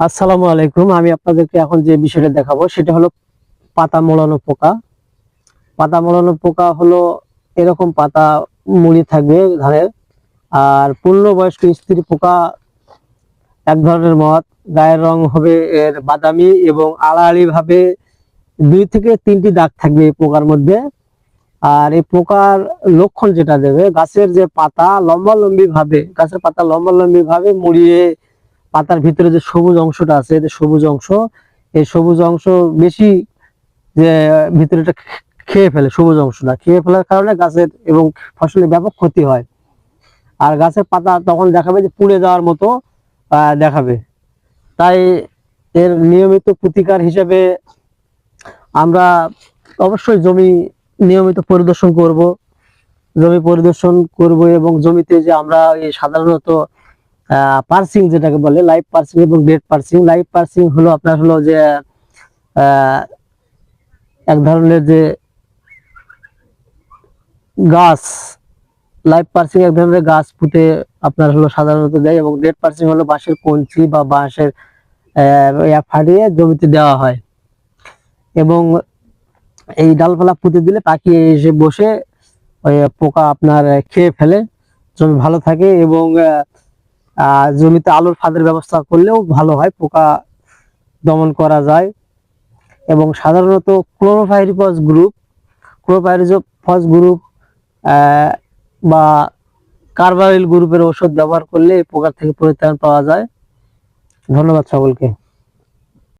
আসসালামু আলাইকুম। আমি আপনাদেরকে এখন যে বিষয়টা দেখাবো সেটা হলো পাতা মোড়ানো পোকা। পাতা মোড়ানো পোকা হলো এরকম পাতা মুড়ি থাকবে ধানের। আর পূর্ণবয়স্ক স্ত্রী পোকা এক ধরনের মদ, গায়ের রং হবে এর বাদামি এবং আড়াআড়ি ভাবে 2 থেকে 3টি দাগ থাকবে এই পোকার মধ্যে। আর এই পোকার লক্ষণ যেটা দেবে, গাছের যে পাতা লম্বালম্বি ভাবে মুড়িয়ে পাতার ভিতরে যে সবুজ অংশটা আছে, সবুজ অংশ, এই সবুজ অংশ বেশি যে ভিতরেটা খেয়ে ফেলে, সবুজ অংশটা খেয়ে ফেলার কারণে গাছের এবং ফসলের ব্যাপক ক্ষতি হয়। আর গাছের পাতা তখন দেখাবে যে পুড়ে যাওয়ার মতো দেখাবে। তাই এর নিয়মিত প্রতিকার হিসেবে আমরা অবশ্যই জমি নিয়মিত পরিদর্শন করব এবং জমিতে যে আমরা সাধারণত পার্সিং যেটাকে বলে লাইভ পার্সিং এবং ডেড পার্সিং। লাইভ পার্সিং হলো আপনার হলো যে এক ধরনের যে গাছ, লাইভ পার্সিং এক ধরনের গাছ পুঁতে আপনার হলো সাধারণত দেয়, এবং ডেড পার্সিং হলো বাঁশের কঞ্চি বা বাঁশের ফাটিয়ে জমিতে দেওয়া হয়। এবং এই ডালপালা পুঁতে দিলে পাখি এসে বসে ওই পোকা আপনার খেয়ে ফেলে, জমি ভালো থাকে। এবং জমিতে আলোর ফাঁদের ব্যবস্থা করলেও ভালো হয়, পোকা দমন করা যায়। এবং সাধারণত ক্লোরোপাইরিফস গ্রুপ বা কার্বাইল গ্রুপের ওষুধ ব্যবহার করলে এই পোকা থেকে পরিত্রাণ পাওয়া যায়। ধন্যবাদ সকলকে।